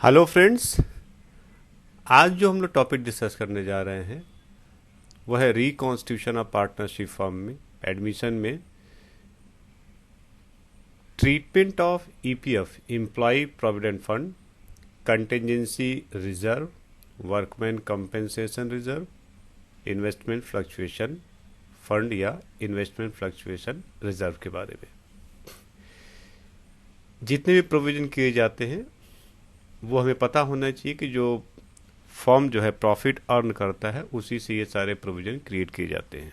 Hello friends. आज जो हम लोग टॉपिक डिस्कस करने जा रहे हैं वह है रिकॉन्स्टिट्यूशन ऑफ पार्टनरशिप फर्म में एडमिशन में treatment of EPF employ provident fund, contingency reserve, workman compensation reserve, investment fluctuation fund या इन्वेस्टमेंट फ्लक्चुएशन रिजर्व के बारे में। जितने भी प्रोविजन किए जाते हैं वो हमें पता होना चाहिए कि जो फर्म जो है प्रॉफिट अर्न करता है उसी से ये सारे प्रोविजन क्रिएट किए जाते हैं।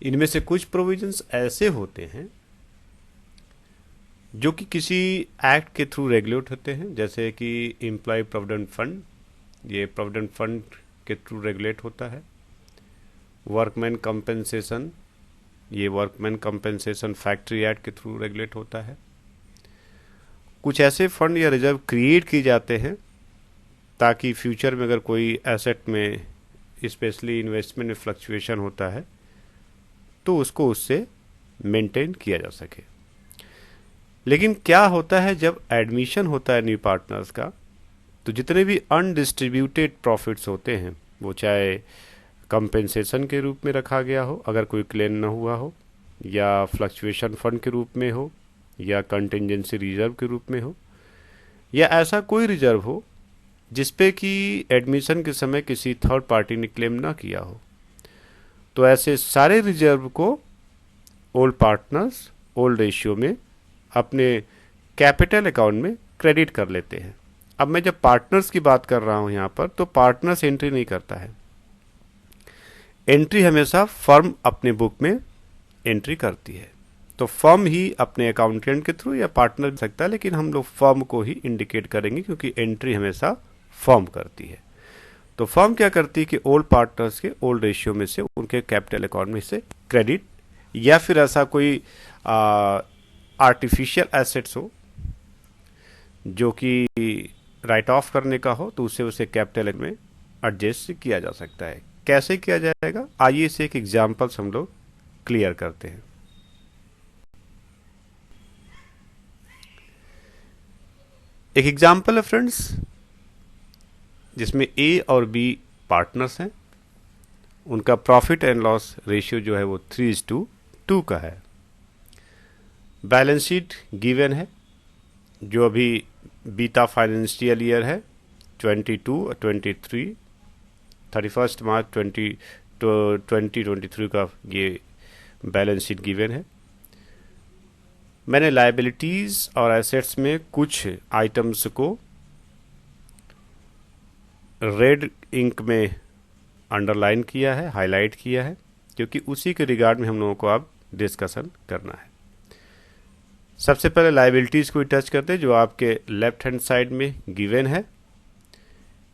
इनमें से कुछ प्रोविजंस ऐसे होते हैं जो कि किसी एक्ट के थ्रू रेगुलेट होते हैं, जैसे कि एम्प्लॉय प्रोविडेंट फंड, ये प्रोविडेंट फंड के थ्रू रेगुलेट होता है। वर्कमैन कंपेंसेशन, ये वर्कमैन कंपेंसेशन फैक्ट्री एक्ट के थ्रू रेगुलेट होता है। कुछ ऐसे फंड या रिजर्व क्रिएट किए जाते हैं ताकि फ्यूचर में अगर कोई एसेट में स्पेशली इन्वेस्टमेंट में फ्लक्चुएशन होता है तो उसको उससे मेंटेन किया जा सके। लेकिन क्या होता है जब एडमिशन होता है न्यू पार्टनर्स का, तो जितने भी अनडिस्ट्रीब्यूटेड प्रॉफिट्स होते हैं वो चाहे कंपेंसेशन के रूप में रखा गया हो अगर कोई क्लेम न हुआ हो, या फ्लक्चुएशन फंड के रूप में हो, या कंटिजेंसी रिजर्व के रूप में हो, या ऐसा कोई रिजर्व हो जिसपे कि एडमिशन के समय किसी थर्ड पार्टी ने क्लेम ना किया हो, तो ऐसे सारे रिजर्व को ओल्ड पार्टनर्स ओल्ड रेशियो में अपने कैपिटल अकाउंट में क्रेडिट कर लेते हैं। अब मैं जब पार्टनर्स की बात कर रहा हूं यहां पर, तो पार्टनर्स एंट्री नहीं करता है। एंट्री हमेशा फर्म अपने बुक में एंट्री करती है। तो फर्म ही अपने अकाउंटेंट के थ्रू या पार्टनर सकता है, लेकिन हम लोग फर्म को ही इंडिकेट करेंगे क्योंकि एंट्री हमेशा फर्म करती है। तो फर्म क्या करती है कि ओल्ड पार्टनर्स के ओल्ड रेशियो में से उनके कैपिटल अकाउंट में से क्रेडिट, या फिर ऐसा कोई आर्टिफिशियल एसेट्स हो जो कि राइट ऑफ करने का हो, तो उसे कैपिटल में एडजस्ट किया जा सकता है। कैसे किया जाएगा, आइए इसे एक एग्जाम्पल्स हम लोग क्लियर करते हैं। एक एग्जाम्पल है फ्रेंड्स जिसमें ए और बी पार्टनर्स हैं, उनका प्रॉफिट एंड लॉस रेशियो जो है वो 3:2 का है। बैलेंस शीट गिवन है जो अभी बीता फाइनेंशियल ईयर है 22-23, 31 मार्च 2023 का ये बैलेंस शीट गिवन है। मैंने लायबिलिटीज और एसेट्स में कुछ आइटम्स को रेड इंक में अंडरलाइन किया है, हाईलाइट किया है, क्योंकि उसी के रिगार्ड में हम लोगों को अब डिस्कशन करना है। सबसे पहले लायबिलिटीज को टच करते हैं जो आपके लेफ्ट हैंड साइड में गिवन है।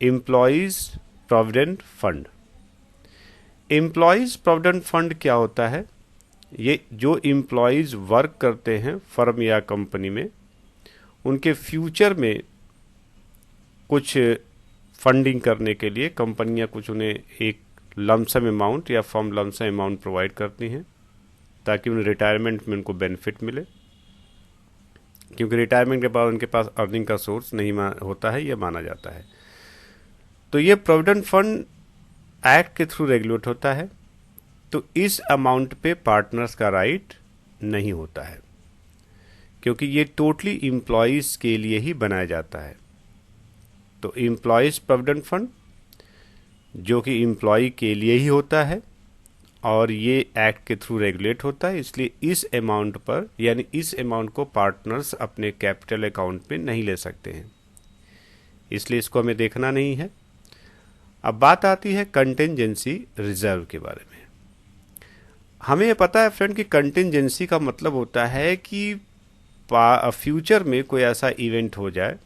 Employees provident fund. Employees provident fund क्या होता है? ये जो एम्प्लॉयज वर्क करते हैं फर्म या कंपनी में, उनके फ्यूचर में कुछ फंडिंग करने के लिए कंपनियां कुछ उन्हें एक लमसम अमाउंट या फर्म लमसम अमाउंट प्रोवाइड करती हैं ताकि उन्हें रिटायरमेंट में उनको बेनिफिट मिले, क्योंकि रिटायरमेंट के बाद उनके पास अर्निंग का सोर्स नहीं होता है, यह माना जाता है। तो ये प्रोविडेंट फंड एक्ट के थ्रू रेगुलेट होता है, तो इस अमाउंट पे पार्टनर्स का राइट नहीं होता है, क्योंकि ये टोटली एम्प्लॉयज के लिए ही बनाया जाता है। तो एम्प्लॉयज प्रोविडेंट फंड जो कि एम्प्लॉय के लिए ही होता है और ये एक्ट के थ्रू रेगुलेट होता है, इसलिए इस अमाउंट पर यानी इस अमाउंट को पार्टनर्स अपने कैपिटल अकाउंट में नहीं ले सकते हैं, इसलिए इसको हमें देखना नहीं है। अब बात आती है कंटिजेंसी रिजर्व के बारे में। हमें पता है फ्रेंड कि कंटिजेंसी का मतलब होता है कि फ्यूचर में कोई ऐसा इवेंट हो जाए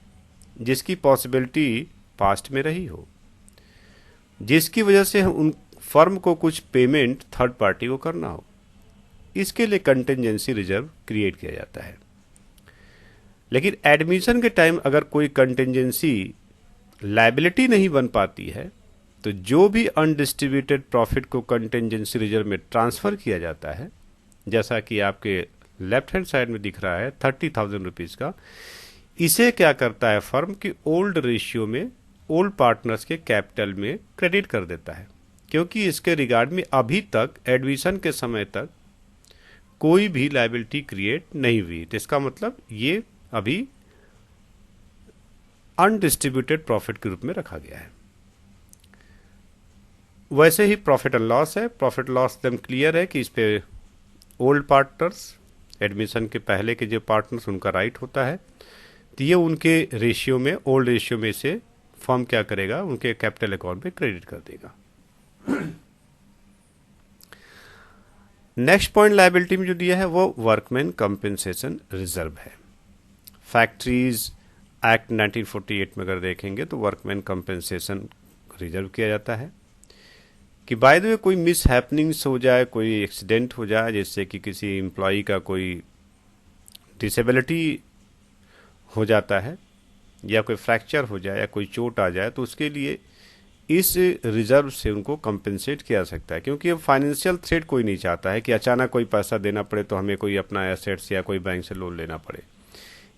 जिसकी पॉसिबिलिटी पास्ट में रही हो, जिसकी वजह से उन फर्म को कुछ पेमेंट थर्ड पार्टी को करना हो, इसके लिए कंटिजेंसी रिजर्व क्रिएट किया जाता है। लेकिन एडमिशन के टाइम अगर कोई कंटिजेंसी लायबिलिटी नहीं बन पाती है, तो जो भी अनडिस्ट्रीब्यूटेड प्रॉफिट को कंटिजेंसी रिजर्व में ट्रांसफ़र किया जाता है, जैसा कि आपके लेफ्ट हैंड साइड में दिख रहा है 30,000 रुपीज़ का, इसे क्या करता है फर्म की ओल्ड रेशियो में ओल्ड पार्टनर्स के कैपिटल में क्रेडिट कर देता है, क्योंकि इसके रिगार्ड में अभी तक एडमिशन के समय तक कोई भी लायबिलिटी क्रिएट नहीं हुई। तो इसका मतलब ये अभी अनडिस्ट्रीब्यूटेड प्रॉफिट के रूप में रखा गया है। वैसे ही प्रॉफिट एंड लॉस है, प्रॉफिट लॉस एकदम क्लियर है कि इस पे ओल्ड पार्टनर्स, एडमिशन के पहले के जो पार्टनर्स, उनका राइट होता है। तो ये उनके रेशियो में, ओल्ड रेशियो में से फर्म क्या करेगा, उनके कैपिटल अकाउंट पे क्रेडिट कर देगा। नेक्स्ट पॉइंट लायबिलिटी में जो दिया है वो वर्कमैन कंपेंसेशन रिजर्व है। फैक्ट्रीज एक्ट 1948 में अगर देखेंगे तो वर्कमैन कंपेंसेशन रिजर्व किया जाता है कि बाय द वे कोई मिस हैपनिंग्स हो जाए, कोई एक्सीडेंट हो जाए, जैसे कि किसी एम्प्लॉई का कोई डिसेबिलिटी हो जाता है या कोई फ्रैक्चर हो जाए या कोई चोट आ जाए, तो उसके लिए इस रिजर्व से उनको कंपेंसेट किया जा सकता है। क्योंकि फाइनेंशियल थ्रेट कोई नहीं चाहता है कि अचानक कोई पैसा देना पड़े तो हमें कोई अपना एसेट्स या कोई बैंक से लोन लेना पड़े।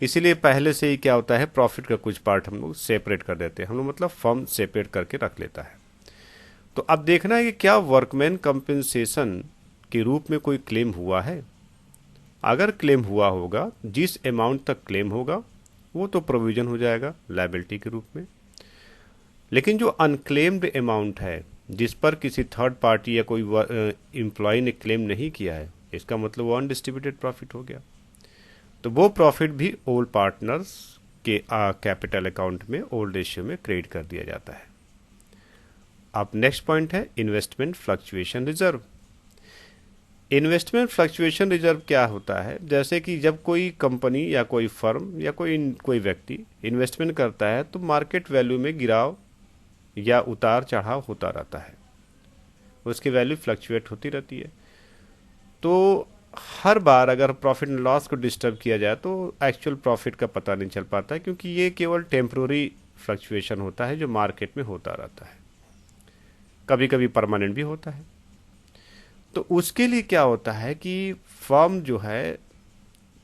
इसीलिए पहले से ही क्या होता है, प्रॉफिट का कुछ पार्ट हम लोग सेपरेट कर देते हैं, हम लोग मतलब फर्म सेपरेट करके रख लेता है। तो अब देखना है कि क्या वर्कमैन कंपेंसेशन के रूप में कोई क्लेम हुआ है। अगर क्लेम हुआ होगा, जिस अमाउंट तक क्लेम होगा वो तो प्रोविजन हो जाएगा लायबिलिटी के रूप में। लेकिन जो अनक्लेम्ड अमाउंट है, जिस पर किसी थर्ड पार्टी या कोई एम्प्लॉय ने क्लेम नहीं किया है, इसका मतलब वो अनडिस्ट्रीब्यूटेड प्रॉफिट हो गया। तो वो प्रॉफिट भी ओल्ड पार्टनर्स के कैपिटल अकाउंट में ओल्ड रेशियो में क्रेडिट कर दिया जाता है। अब नेक्स्ट पॉइंट है investment fluctuation reserve. Investment fluctuation reserve क्या होता है, जैसे कि जब कोई कंपनी या कोई फर्म या कोई व्यक्ति इन्वेस्टमेंट करता है तो मार्केट वैल्यू में गिराव या उतार चढ़ाव होता रहता है, उसकी वैल्यू फ्लक्चुएट होती रहती है। तो हर बार अगर प्रॉफिट एंड लॉस को डिस्टर्ब किया जाए तो एक्चुअल प्रॉफिट का पता नहीं चल पाता है, क्योंकि ये केवल टेम्प्रोरी फ्लक्चुएशन होता है जो मार्केट में होता रहता है, कभी कभी परमानेंट भी होता है। तो उसके लिए क्या होता है कि फर्म जो है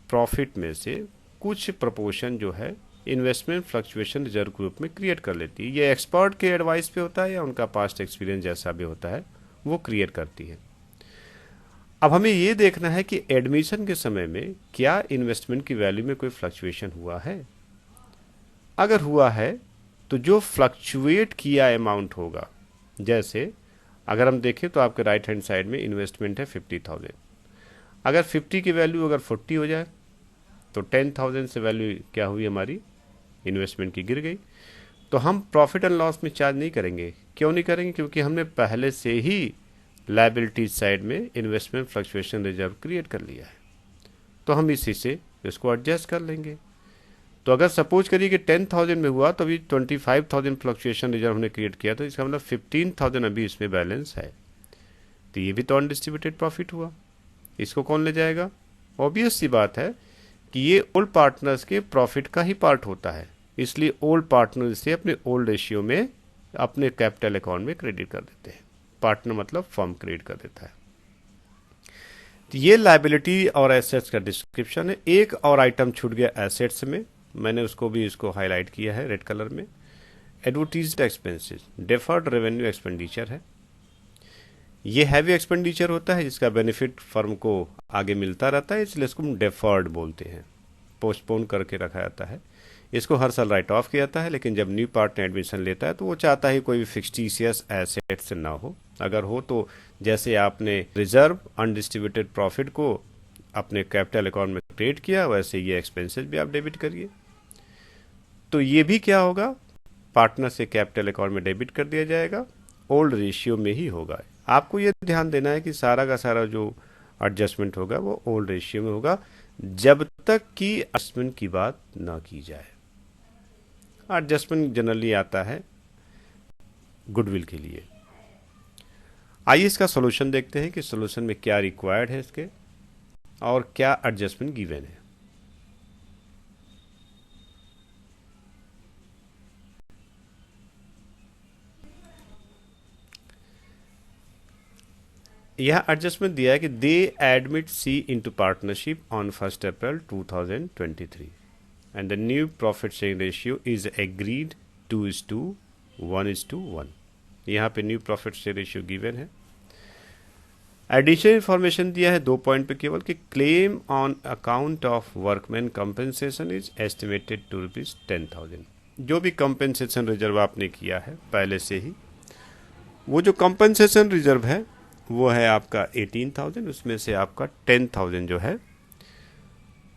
प्रॉफिट में से कुछ प्रपोर्शन जो है इन्वेस्टमेंट फ्लक्चुएशन रिजर्व ग्रुप में क्रिएट कर लेती है। ये एक्सपर्ट के एडवाइस पे होता है या उनका पास्ट एक्सपीरियंस जैसा भी होता है वो क्रिएट करती है। अब हमें ये देखना है कि एडमिशन के समय में क्या इन्वेस्टमेंट की वैल्यू में कोई फ्लक्चुएशन हुआ है। अगर हुआ है तो जो फ्लक्चुएट किया अमाउंट होगा, जैसे अगर हम देखें तो आपके राइट हैंड साइड में इन्वेस्टमेंट है 50,000, अगर 50 की वैल्यू अगर 40 हो जाए तो 10,000 से वैल्यू क्या हुई हमारी इन्वेस्टमेंट की गिर गई। तो हम प्रॉफिट एंड लॉस में चार्ज नहीं करेंगे। क्यों नहीं करेंगे? क्योंकि हमने पहले से ही लायबिलिटीज साइड में इन्वेस्टमेंट फ्लक्चुएशन रिजर्व क्रिएट कर लिया है, तो हम इसी से इसको एडजस्ट कर लेंगे। तो अगर सपोज करिए कि 10,000 में हुआ तो अभी 25,000 फ्लक्चुएशन रिजर्व हमने क्रिएट किया, तो इसका मतलब 15,000 अभी इसमें बैलेंस है। तो ये भी तो अनडिस्ट्रीब्यूटेड प्रॉफिट हुआ, इसको कौन ले जाएगा? ऑब्वियस सी बात है कि ये ओल्ड पार्टनर्स के प्रॉफिट का ही पार्ट होता है, इसलिए ओल्ड पार्टनर से अपने ओल्ड रेशियो में अपने कैपिटल अकाउंट में क्रेडिट कर देते हैं। पार्टनर मतलब फर्म क्रेडिट कर देता है। तो ये लायबिलिटी और एसेट्स का डिस्क्रिप्शन है। एक और आइटम छूट गया एसेट्स में, मैंने उसको भी इसको हाईलाइट किया है रेड कलर में। एडवर्टीज्ड एक्सपेंसेस, डेफर्ड रेवेन्यू एक्सपेंडिचर है। ये हैवी एक्सपेंडिचर होता है जिसका बेनिफिट फर्म को आगे मिलता रहता है, इसलिए इसको हम डेफर्ड बोलते हैं, पोस्टपोन करके रखा जाता है। इसको हर साल राइट ऑफ किया जाता है, लेकिन जब न्यू पार्टनर एडमिशन लेता है तो वो चाहता है कोई फिक्सटीशियस एसेट्स ना हो। अगर हो तो जैसे आपने रिजर्व अनडिस्ट्रीब्यूटेड प्रॉफिट को अपने कैपिटल अकाउंट में क्रिएट किया, वैसे ये एक्सपेंसेस भी आप डेबिट करिए। तो ये भी क्या होगा, पार्टनर से कैपिटल अकाउंट में डेबिट कर दिया जाएगा, ओल्ड रेशियो में ही होगा। आपको ये ध्यान देना है कि सारा का सारा जो एडजस्टमेंट होगा वो ओल्ड रेशियो में होगा, जब तक कि एडजस्टमेंट की बात ना की जाए। एडजस्टमेंट जनरली आता है गुडविल के लिए। आइए इसका सॉल्यूशन देखते हैं कि सॉल्यूशन में क्या रिक्वायर्ड है इसके और क्या एडजस्टमेंट गिवन है। यह एडजस्टमेंट दिया है कि they admit C into partnership on 1 April 2023 and the new profit sharing ratio is agreed 2:1:1। यहाँ पे new profit share ratio given है। एडिशनल इन्फॉर्मेशन दिया है 2 पॉइंट पे केवल कि claim on account of workman compensation is estimated to ₹10,000। जो भी कंपनसेशन रिजर्व आपने किया है पहले से ही, वो जो कंपनसेशन रिजर्व है वो है आपका 18,000, उसमें से आपका 10,000 जो है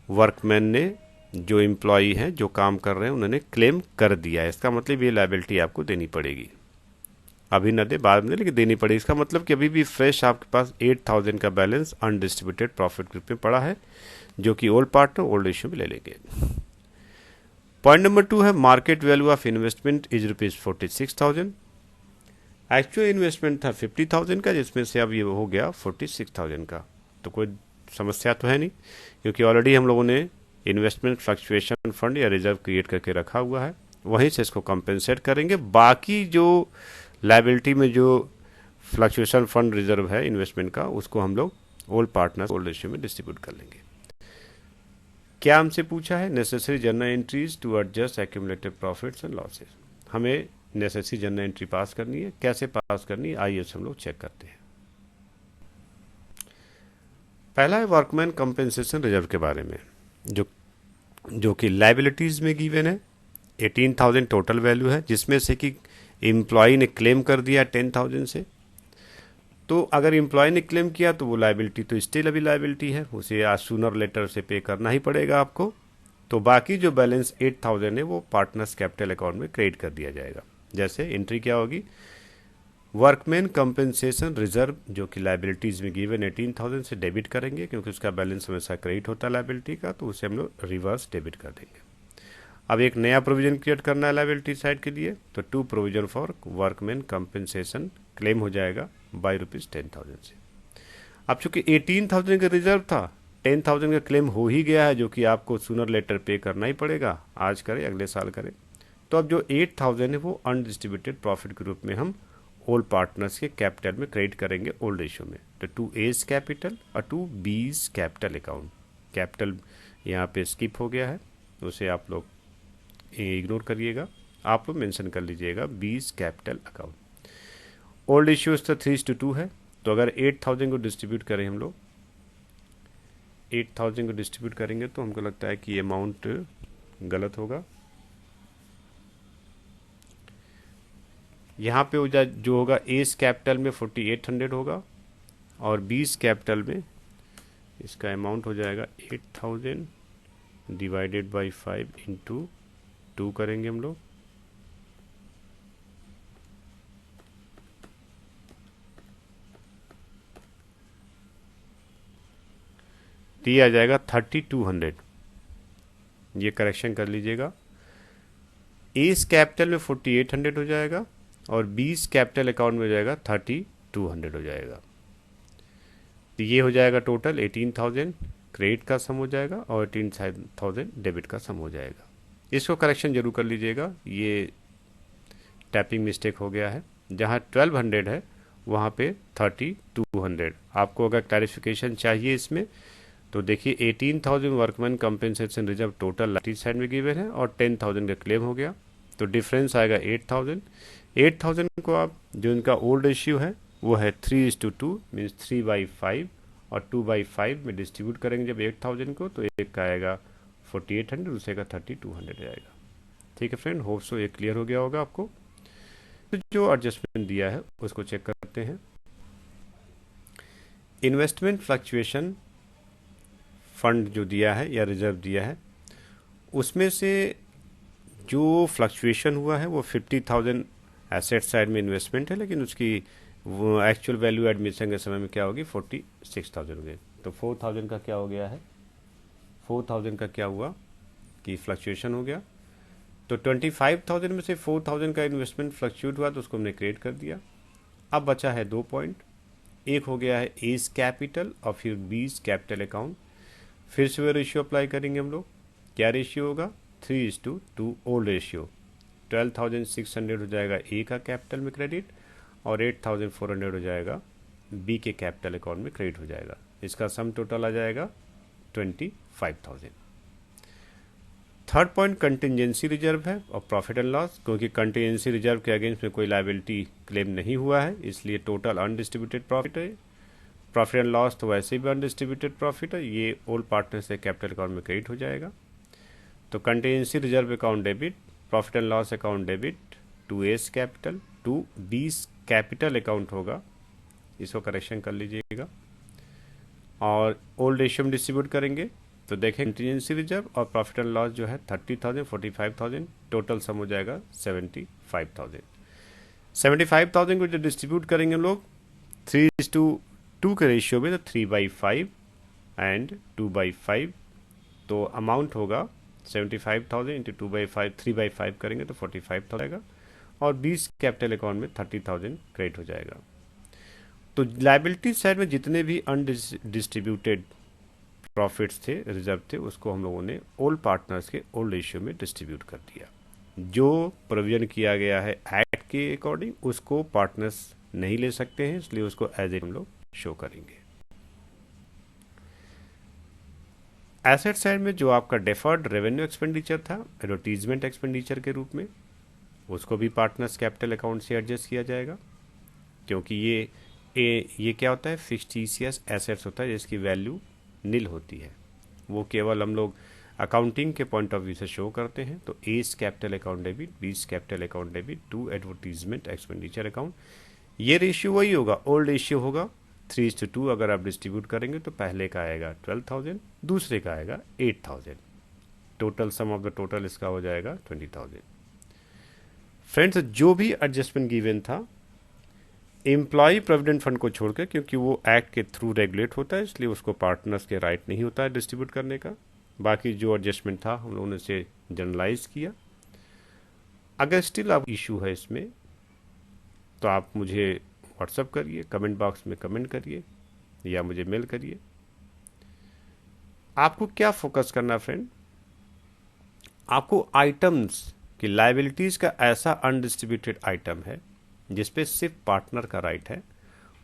वर्कमैन ने, जो एम्प्लॉई हैं जो काम कर रहे हैं, उन्होंने क्लेम कर दिया है। इसका मतलब ये लायबिलिटी आपको देनी पड़ेगी, अभी न दे बाद में, लेकिन देनी पड़ेगी। इसका मतलब कि अभी भी फ्रेश आपके पास 8,000 का बैलेंस अनडिस्ट्रीब्यूटेड प्रॉफिट ग्रुप में पड़ा है, जो कि ओल्ड पार्टनर ओल्ड रेशियो में ले लेंगे। पॉइंट नंबर 2 है market value of investment is ₹46,000। Actual investment था 50,000 का, जिसमें से अब ये हो गया 46,000 का। तो कोई समस्या तो है नहीं, क्योंकि ऑलरेडी हम लोगों ने इन्वेस्टमेंट फ्लक्चुएशन फंड या रिजर्व क्रिएट करके रखा हुआ है, वहीं से इसको कंपेंसेट करेंगे। बाकी जो लायबिलिटी में जो फ्लक्चुएशन फंड रिजर्व है इन्वेस्टमेंट का, उसको हम लोग ओल्ड पार्टनर्स ओल्ड रेशियो में डिस्ट्रीब्यूट कर लेंगे। क्या हमसे पूछा है? Necessary journal entries to adjust accumulated profits and losses. हमें नेसेसरी जर्नल एंट्री पास करनी है। कैसे पास करनी है, आइए हम लोग चेक करते हैं। पहला है वर्कमैन कंपेंसेशन रिजर्व के बारे में, जो कि लायबिलिटीज में गिवन है। 18,000 टोटल वैल्यू है, जिसमें से कि एम्प्लॉय ने क्लेम कर दिया 10,000 से। तो अगर एम्प्लॉय ने क्लेम किया तो वो लायबिलिटी तो स्टिल अभी लायबिलिटी है, उसे आज सूनर लेटर से पे करना ही पड़ेगा आपको। तो बाकी जो बैलेंस 8,000 है वो पार्टनर्स कैपिटल अकाउंट में क्रेडिट कर दिया जाएगा। जैसे एंट्री क्या होगी, वर्कमैन कंपेंसेशन रिजर्व, जो कि लायबिलिटीज में गिवन 18,000 से डेबिट करेंगे, क्योंकि उसका बैलेंस हमेशा क्रेडिट होता है लायबिलिटी का, तो उसे हम लोग रिवर्स डेबिट कर देंगे। अब एक नया प्रोविजन क्रिएट करना है लायबिलिटी साइड के लिए, तो 2 provision for workman compensation claim हो जाएगा बाई ₹10,000 से। अब चूंकि 18,000 का रिजर्व था, 10,000 का क्लेम हो ही गया है, जो कि आपको सूनर लेटर पे करना ही पड़ेगा, आज करे अगले साल करे। तो अब जो 8,000 है वो अनडिस्ट्रीब्यूटेड प्रॉफिट के रूप में हम ओल्ड पार्टनर्स के कैपिटल में क्रेडिट करेंगे ओल्ड रेशियो में। तो 2A's कैपिटल और 2B's कैपिटल अकाउंट। कैपिटल यहाँ पे स्किप हो गया है, उसे आप लोग इग्नोर करिएगा, आप लोग मेंशन कर लीजिएगा B's capital account. Old ratio इसका 3:2 है। तो अगर 8,000 को डिस्ट्रीब्यूट करें हम लोग, 8,000 को डिस्ट्रीब्यूट करेंगे तो हमको लगता है कि अमाउंट गलत होगा। यहाँ पे जो होगा एस कैपिटल में 4,800 होगा, और बीस कैपिटल में इसका अमाउंट हो जाएगा 8,000 डिवाइडेड बाई 5 इंटू 2 करेंगे हम लोग। दिया जाएगा 3,200। ये करेक्शन कर लीजिएगा, एस कैपिटल में 4,800 हो जाएगा और बीस कैपिटल अकाउंट में हो जाएगा 3,200 हो जाएगा। तो ये हो जाएगा टोटल 18,000 क्रेडिट का सम हो जाएगा और 18,000 डेबिट का सम हो जाएगा। इसको करेक्शन जरूर कर लीजिएगा, ये टैपिंग मिस्टेक हो गया है। जहाँ 1,200 है वहाँ पे 3,200। आपको अगर क्लैरिफिकेशन चाहिए इसमें तो देखिए 18,000 workman compensation reserve total right side में गिवन है और 10,000 का क्लेम हो गया, तो डिफरेंस आएगा 8,000। 8,000 को आप, जो इनका ओल्ड रेशियो है वो है 3:2 मीन्स 3/5 और 2/5 में डिस्ट्रीब्यूट करेंगे जब 8,000 को, तो एक का आएगा 4,800, दूसरे का 3,200 आएगा। ठीक है फ्रेंड, होप सो ये क्लियर हो गया होगा आपको। तो जो एडजस्टमेंट दिया है उसको चेक करते हैं। इन्वेस्टमेंट फ्लक्चुएशन फंड जो दिया है या रिजर्व दिया है, उसमें से जो फ्लक्चुएशन हुआ है वो 50,000 एसेट साइड में इन्वेस्टमेंट है, लेकिन उसकी वो एक्चुअल वैल्यू एडमिशन के समय में क्या होगी 46,000 हो गई। तो 4,000 का क्या हो गया है, 4,000 का क्या हुआ कि फ्लक्चुएशन हो गया। तो 25,000 में से 4,000 का इन्वेस्टमेंट फ्लक्चुएट हुआ तो उसको हमने क्रिएट कर दिया। अब बचा है 2 पॉइंट, एक हो गया है एस कैपिटल और फिर बीस कैपिटल अकाउंट। फिर से वो रेशियो अप्लाई करेंगे हम लोग। क्या रेशियो होगा, 3:2 ओल्ड रेशियो। 12,600 हो जाएगा ए का कैपिटल में क्रेडिट और 8,400 हो जाएगा बी के कैपिटल अकाउंट में क्रेडिट हो जाएगा। इसका सम टोटल आ जाएगा 25,000। थर्ड पॉइंट कंटिजेंसी रिजर्व है और प्रॉफिट एंड लॉस, क्योंकि कंटिजेंसी रिजर्व के अगेंस्ट में कोई लायबिलिटी क्लेम नहीं हुआ है, इसलिए टोटल अनडिस्ट्रीब्यूटेड प्रॉफिट है। प्रॉफिट एंड लॉस तो वैसे भी अनडिस्ट्रीब्यूटेड प्रॉफिट है, ये ओल्ड पार्टनर से कैपिटल अकाउंट में क्रेडिट हो जाएगा। तो contingency reserve account debit, profit and loss account debit to A's capital, to B's capital account होगा, इसको करेक्शन कर लीजिएगा। और ओल्ड रेशियो में डिस्ट्रीब्यूट करेंगे तो देखें कंटिजेंसी रिजर्व और प्रॉफिट एंड लॉस जो है 30,000, 45,000, टोटल सम हो जाएगा 75,000। 75,000 को जो डिस्ट्रीब्यूट करेंगे लोग 3:2 के रेशियो में, तो 3/5 एंड 2/5, तो अमाउंट होगा 75,000 इंटू 2/5, 3/5 करेंगे तो 45,000 आएगा, और 20 कैपिटल अकाउंट में 30,000 क्रेडिट हो जाएगा। तो लायबिलिटी साइड में जितने भी अनडिस्ट्रीब्यूटेड प्रॉफिट्स थे, रिजर्व थे, उसको हम लोगों ने ओल्ड पार्टनर्स के ओल्ड रेशियो में डिस्ट्रीब्यूट कर दिया। जो प्रोविजन किया गया है एक्ट के अकॉर्डिंग, उसको पार्टनर्स नहीं ले सकते हैं, इसलिए उसको एज ए हम लोग शो करेंगे। एसेट साइड में जो आपका डेफर्ड रेवेन्यू एक्सपेंडिचर था एडवर्टीजमेंट एक्सपेंडिचर के रूप में, उसको भी पार्टनर्स कैपिटल अकाउंट से एडजस्ट किया जाएगा, क्योंकि ये क्या होता है, फिक्टिशियस एसेट्स होता है जिसकी वैल्यू नील होती है, वो केवल हम लोग अकाउंटिंग के पॉइंट ऑफ व्यू से शो करते हैं। तो A's capital account debit, B's capital account debit to advertisement expenditure account, ये रेशियो वही होगा, ओल्ड रेशियो होगा 3:2। अगर आप डिस्ट्रीब्यूट करेंगे तो पहले का आएगा 12,000, दूसरे का आएगा 8,000, total sum of the total इसका हो जाएगा 20,000। फ्रेंड्स, जो भी एडजस्टमेंट गिवन था एम्प्लॉय प्रोविडेंट फंड को छोड़कर, क्योंकि वो एक्ट के थ्रू रेगुलेट होता है, इसलिए उसको पार्टनर्स के राइट नहीं होता है डिस्ट्रीब्यूट करने का। बाकी जो एडजस्टमेंट था हम लोगों ने इसे जनरलाइज किया। अगर स्टिल आप इशू है इसमें तो आप मुझे व्हाट्सअप करिए, कमेंट बॉक्स में कमेंट करिए या मुझे मेल करिए। आपको क्या फोकस करना फ्रेंड, आपको आइटम्स की लायबिलिटीज का ऐसा अनडिस्ट्रीब्यूटेड आइटम है जिसपे सिर्फ पार्टनर का राइट है,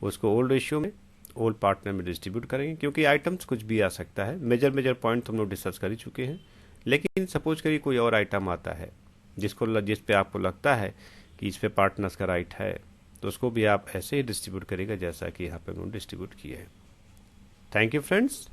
उसको ओल्ड रेशियो में ओल्ड पार्टनर में डिस्ट्रीब्यूट करेंगे, क्योंकि आइटम्स कुछ भी आ सकता है। मेजर पॉइंट हम लोग डिस्कस कर ही चुके हैं, लेकिन सपोज करिए कोई और आइटम आता है जिस पे आपको लगता है कि इस पे पार्टनर्स का राइट है, तो उसको भी आप ऐसे ही डिस्ट्रीब्यूट करेगा जैसा कि यहाँ पे हम लोग डिस्ट्रीब्यूट किए हैं। Thank you friends.